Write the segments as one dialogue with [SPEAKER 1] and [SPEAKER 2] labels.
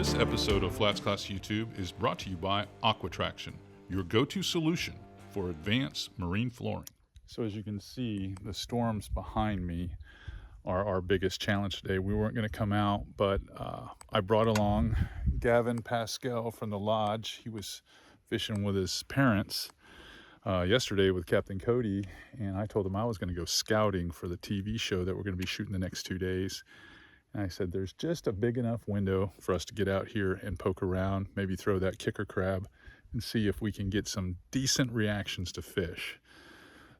[SPEAKER 1] This episode of FlatsClass YouTube is brought to you by Aquatraction, your go-to solution for advanced marine flooring. So as you can see, the storms behind me are our biggest challenge today. We weren't going to come out, but I brought along Gavin Pascal from the lodge. He was fishing with his parents yesterday with Captain Cody, and I told him I was going to go scouting for the TV show that we're going to be shooting the next 2 days. And I said, there's just a big enough window for us to get out here and poke around, maybe throw that kicker crab and see if we can get some decent reactions to fish.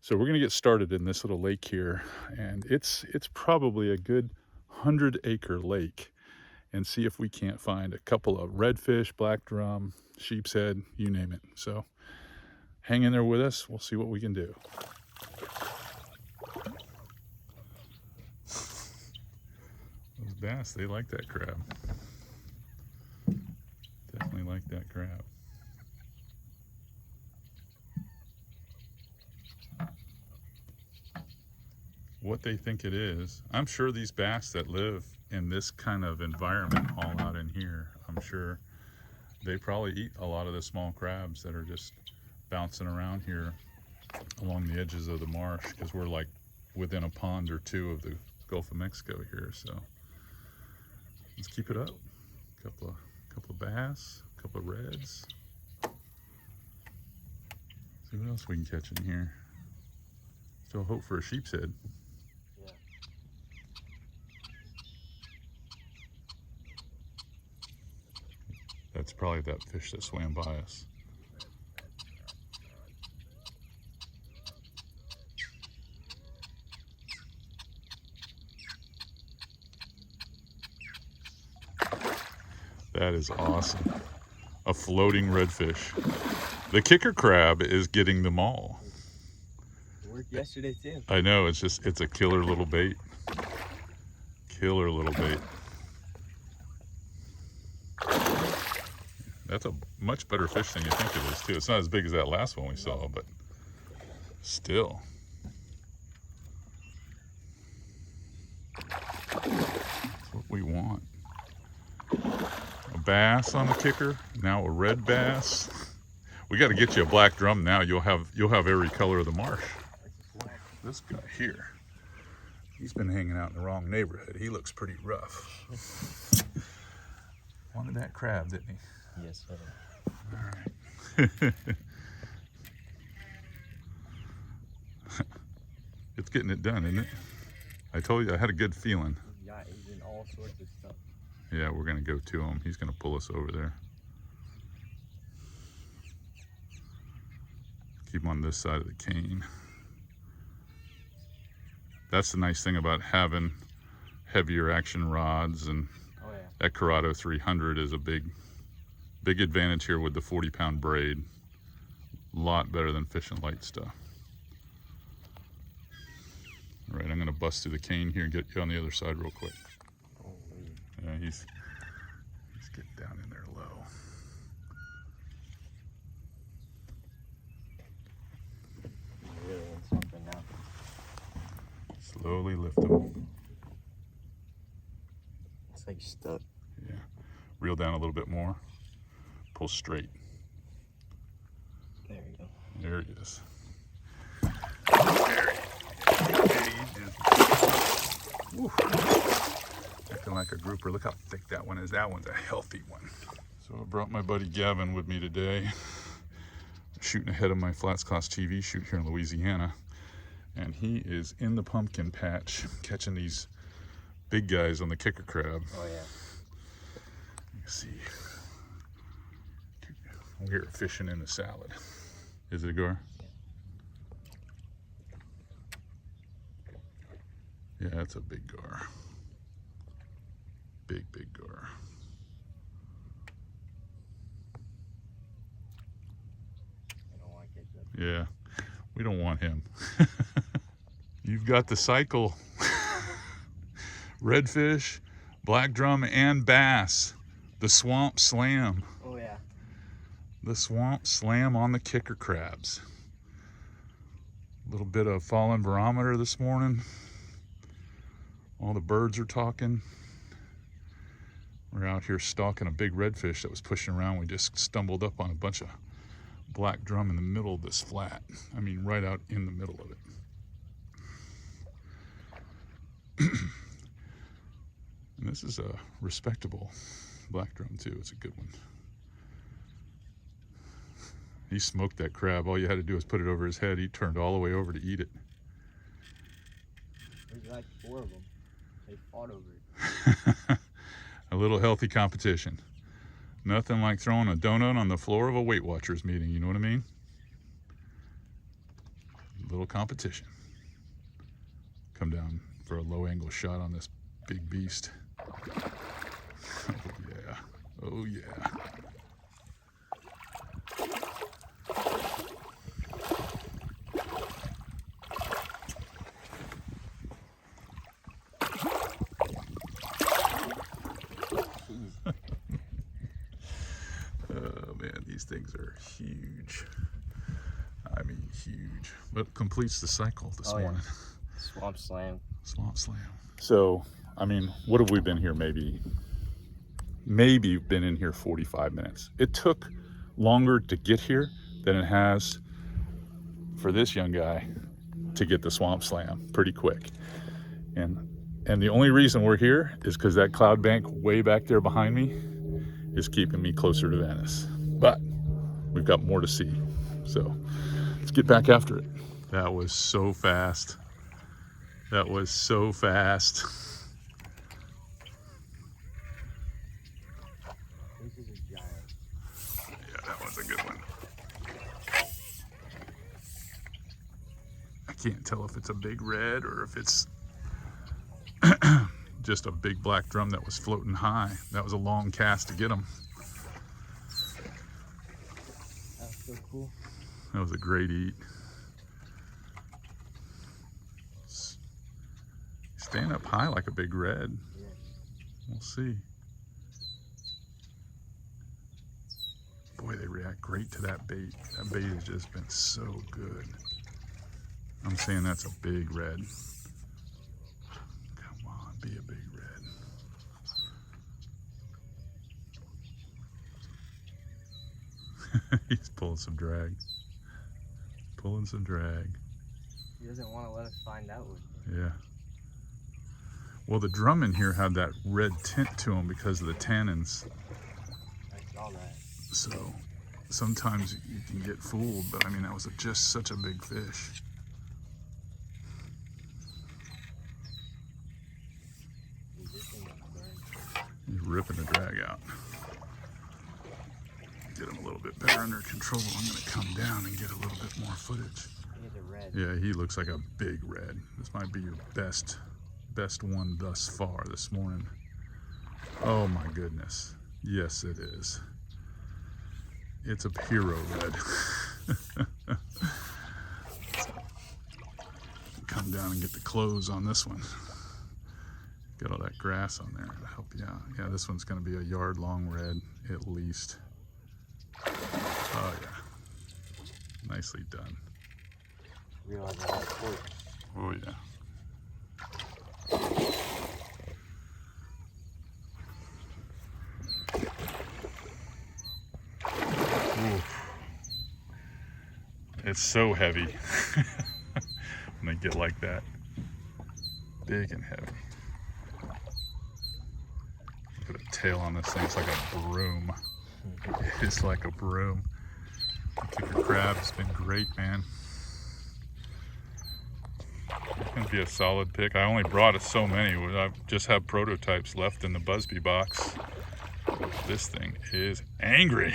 [SPEAKER 1] So we're going to get started in this little lake here, and it's probably a good 100-acre lake, and see if we can't find a couple of redfish, black drum, sheep's head, you name it. So hang in there with us. We'll see what we can do. Those bass, they like that crab. Definitely like that crab. What they think it is. I'm sure these bass that live in this kind of environment all out in here, I'm sure they probably eat a lot of the small crabs that are just bouncing around here along the edges of the marsh, because we're like within a pond or two of the Gulf of Mexico here. So let's keep it up. Couple of bass, a couple of reds. See what else we can catch in here. Still hope for a sheep's head. That's probably that fish that swam by us. That is awesome. A floating redfish. The kicker crab is getting them all.
[SPEAKER 2] It worked yesterday too.
[SPEAKER 1] I know, it's a killer little bait. Killer little bait. That's a much better fish than you think it is too. It's not as big as that last one we saw, but still. That's what we want. A bass on the kicker, now a red bass. We got to get you a black drum now. You'll have every color of the marsh. This guy here, he's been hanging out in the wrong neighborhood. He looks pretty rough. Wanted that crab, didn't he?
[SPEAKER 2] Yes, sir.
[SPEAKER 1] All right. It's getting it done, isn't it? I told you I had a good feeling.
[SPEAKER 2] Yeah, he's in all sorts of stuff.
[SPEAKER 1] Yeah, we're gonna go to him. He's gonna pull us over there. Keep him on this side of the cane. That's the nice thing about having heavier action rods, and that Corrado 300 is a big advantage here with the 40-pound braid. A lot better than fishing light stuff. All right, I'm gonna bust through the cane here and get you on the other side real quick. Yeah, he's getting down in there low.
[SPEAKER 2] You really want something now.
[SPEAKER 1] Slowly lift him.
[SPEAKER 2] It's like stuck.
[SPEAKER 1] Yeah, reel down a little bit more. Pull straight.
[SPEAKER 2] There you go.
[SPEAKER 1] There it is. Acting like a grouper. Look how thick that one is. That one's a healthy one. So I brought my buddy Gavin with me today. Shooting ahead of my FlatsClass TV shoot here in Louisiana. And he is in the pumpkin patch catching these big guys on the kicker crab.
[SPEAKER 2] Oh yeah.
[SPEAKER 1] You can see. We're fishing in the salad. Is it a gar? Yeah, that's a big gar. Big gar.
[SPEAKER 2] I don't like it.
[SPEAKER 1] Yeah, we don't want him. You've got the cycle. Redfish, black drum, and bass. The swamp slam.
[SPEAKER 2] Oh yeah.
[SPEAKER 1] The swamp slam on the kicker crabs. A little bit of fallen barometer this morning. All the birds are talking. We're We're out here stalking a big redfish that was pushing around. We just stumbled up on a bunch of black drum in the middle of this flat. I mean, right out in the middle of it. And this is a respectable black drum too. It's a good one. He smoked that crab. All you had to do was put it over his head. He turned all the way over to eat it.
[SPEAKER 2] There's like 4 of them. They fought over it.
[SPEAKER 1] A little healthy competition. Nothing like throwing a donut on the floor of a Weight Watchers meeting, you know what I mean? A little competition. Come down for a low angle shot on this big beast. Oh yeah, oh yeah. Oh man, these things are huge. I mean huge. But completes the cycle this morning.
[SPEAKER 2] Yeah. Swamp slam.
[SPEAKER 1] Swamp slam. So, I mean, what have we been here? Maybe been in here 45 minutes. It took longer to get here than it has for this young guy to get the swamp slam pretty quick. And the only reason we're here is because that cloud bank way back there behind me is keeping me closer to Venice. But we've got more to see. So let's get back after it. That was so fast. That was so fast.
[SPEAKER 2] This is a giant.
[SPEAKER 1] Yeah, that was a good one. I can't tell if it's a big red or if it's just a big black drum that was floating high. That was a long cast to get him.
[SPEAKER 2] That's so cool.
[SPEAKER 1] That was a great eat. Staying up high like a big red.
[SPEAKER 2] Yeah.
[SPEAKER 1] We'll see. Boy, they react great to that bait. That bait has just been so good. I'm saying that's a big red. Come on, be a big red. He's pulling some drag. Pulling some drag.
[SPEAKER 2] He doesn't want to let us find out with it.
[SPEAKER 1] Yeah. Well, the drum in here had that red tint to them because of the tannins.
[SPEAKER 2] I saw that.
[SPEAKER 1] So sometimes you can get fooled, but I mean, that was just such a big fish. He's ripping the drag out. Get him a little bit better under control. I'm going to come down and get a little bit more footage.
[SPEAKER 2] He's a red.
[SPEAKER 1] Yeah, he looks like a big red. This might be your best one thus far this morning. Oh my goodness. Yes, it is. It's a hero red. Come down and get the close on this one. Got all that grass on there to help you out. Yeah, this one's going to be a yard long red at least. Oh yeah. Nicely done.
[SPEAKER 2] Realize I have pork.
[SPEAKER 1] Oh yeah. Oof. It's so heavy when they get like that. Big and heavy. Look at the tail on this thing. It's like a broom. It's like a broom. Kicker crab has been great, man. It's gonna be a solid pick. I only brought so many. I just have prototypes left in the Busby box. This thing is angry.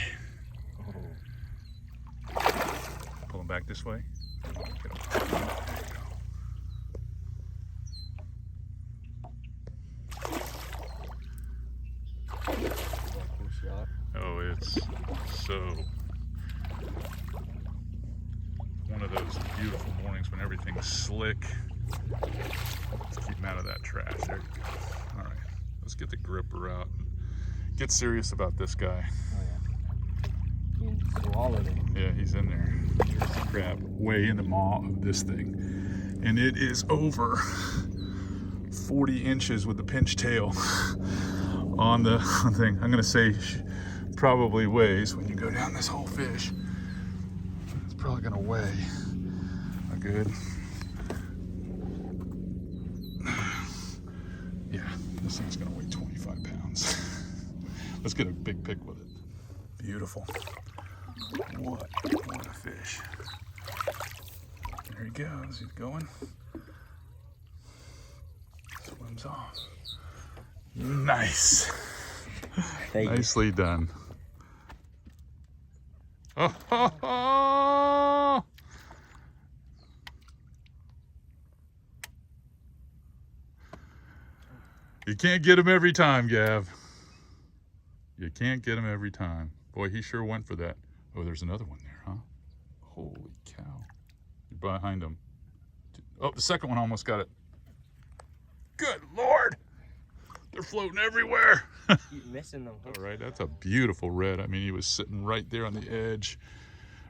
[SPEAKER 1] Pull him back this way. There you go. Oh, it's so one of those beautiful mornings when everything's slick. Let's keep him out of that trash. There you go. All right, let's get the gripper out and get serious about this guy.
[SPEAKER 2] Oh yeah. He swallowed it.
[SPEAKER 1] Yeah, he's in there. Here's the crab way in the maw of this thing. And it is over 40 inches with the pinch tail. on the thing. I'm gonna say probably weighs, when you go down this whole fish, it's probably gonna weigh a good, yeah, this thing's gonna weigh 25 pounds. Let's get a big pick with it. Beautiful. What a fish. There he goes, he's going. Swims off. Nice. Nicely done. Oh, ho, ho. You can't get him every time, Gav. You can't get him every time. Boy, he sure went for that. Oh, there's another one there, huh? Holy cow. You're behind him. Oh, the second one almost got it. Good Lord. They're floating everywhere.
[SPEAKER 2] Keep missing them.
[SPEAKER 1] All right, that's a beautiful red. I mean, he was sitting right there on the edge.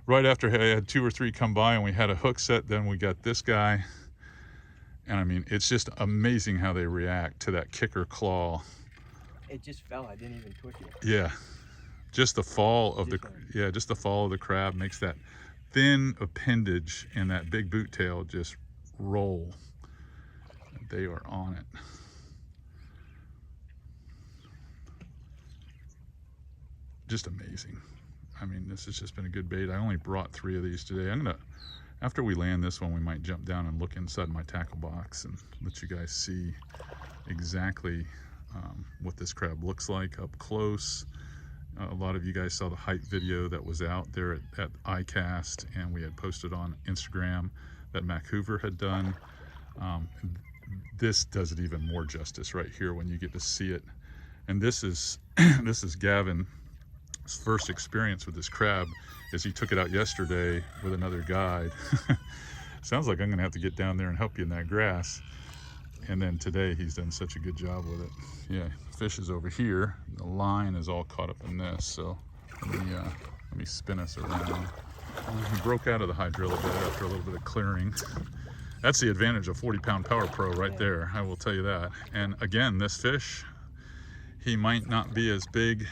[SPEAKER 1] Right after I had 2 or 3 come by and we had a hook set, then we got this guy. And I mean, it's just amazing how they react to that kicker claw.
[SPEAKER 2] It just fell. I didn't even twitch it.
[SPEAKER 1] Yeah, just the fall of just the fall of the crab makes that thin appendage and that big boot tail just roll. And they are on it. Just amazing. I mean, this has just been a good bait. I only brought 3 of these today. I'm gonna, after we land this one, we might jump down and look inside my tackle box and let you guys see exactly what this crab looks like up close. A lot of you guys saw the height video that was out there at iCast, and we had posted on Instagram that Mac Hoover had done. This does it even more justice right here when you get to see it. And this is this is Gavin's first experience with this crab, as he took it out yesterday with another guide. Sounds like I'm gonna have to get down there and help you in that grass. And then today he's done such a good job with it. Yeah, the fish is over here. The line is all caught up in this. So let me spin us around. He broke out of the hydrilla bit after a little bit of clearing. That's the advantage of 40-pound Power Pro right there, I will tell you that. And again, this fish, he might not be as big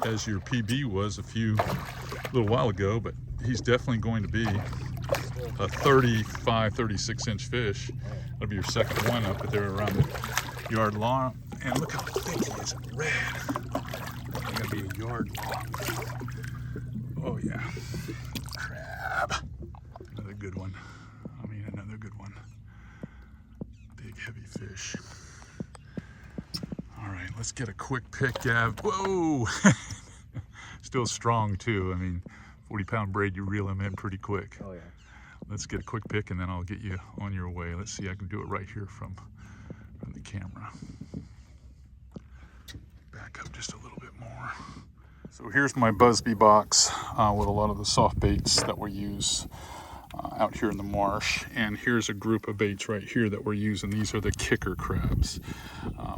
[SPEAKER 1] as your PB was a little while ago, but he's definitely going to be a 35, 36-inch fish. That'll be your second one up there around the yard long. And look how thick he is in red. It's gonna be a yard long. Oh yeah, crab. Another good one. I mean, another good one. Big, heavy fish. All right, let's get a quick pick, Gav. Whoa! Still strong too. I mean, 40-pound braid, you reel him in pretty quick.
[SPEAKER 2] Oh yeah.
[SPEAKER 1] Let's get a quick pick and then I'll get you on your way. Let's see, I can do it right here from the camera. Back up just a little bit more. So here's my Busby box with a lot of the soft baits that we use out here in the marsh. And here's a group of baits right here that we're using. These are the kicker crabs.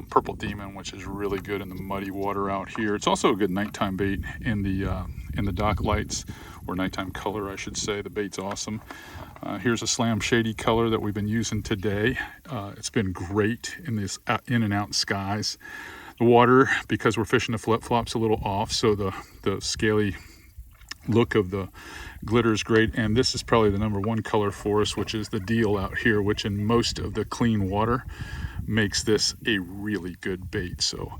[SPEAKER 1] Purple Demon, which is really good in the muddy water out here. It's also a good nighttime bait in the dock lights, or nighttime color, I should say. The bait's awesome. Here's a Slam Shady color that we've been using today. It's been great in this in and out skies. The water, because we're fishing the flip-flops, a little off, so the scaly look of the glitter is great. And this is probably the #1 color for us, which is the deal out here, which in most of the clean water makes this a really good bait. So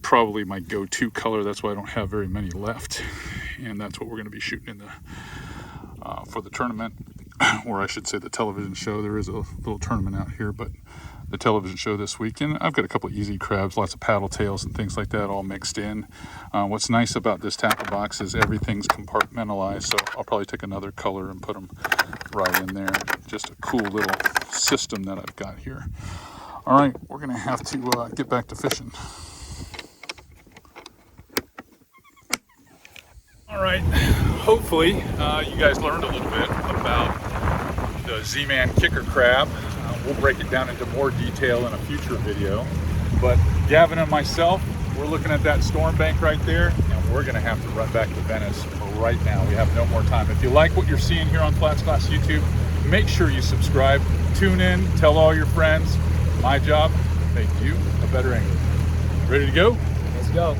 [SPEAKER 1] probably my go-to color. That's why I don't have very many left, and that's what we're going to be shooting in the for the tournament, or I should say the television show. There is a little tournament out here, but the television show this weekend, I've got a couple of easy crabs, lots of paddle tails and things like that all mixed in. What's nice about this tackle box is everything's compartmentalized, so I'll probably take another color and put them right in there. Just a cool little system that I've got here. All right, we're gonna have to get back to fishing. All right, hopefully you guys learned a little bit about the Z-Man kicker crab. We'll break it down into more detail in a future video. But Gavin and myself, we're looking at that storm bank right there, and we're gonna have to run back to Venice right now. We have no more time. If you like what you're seeing here on FlatsClass YouTube, make sure you subscribe, tune in, tell all your friends. My job, make you a better angler. Ready to go?
[SPEAKER 3] Let's go.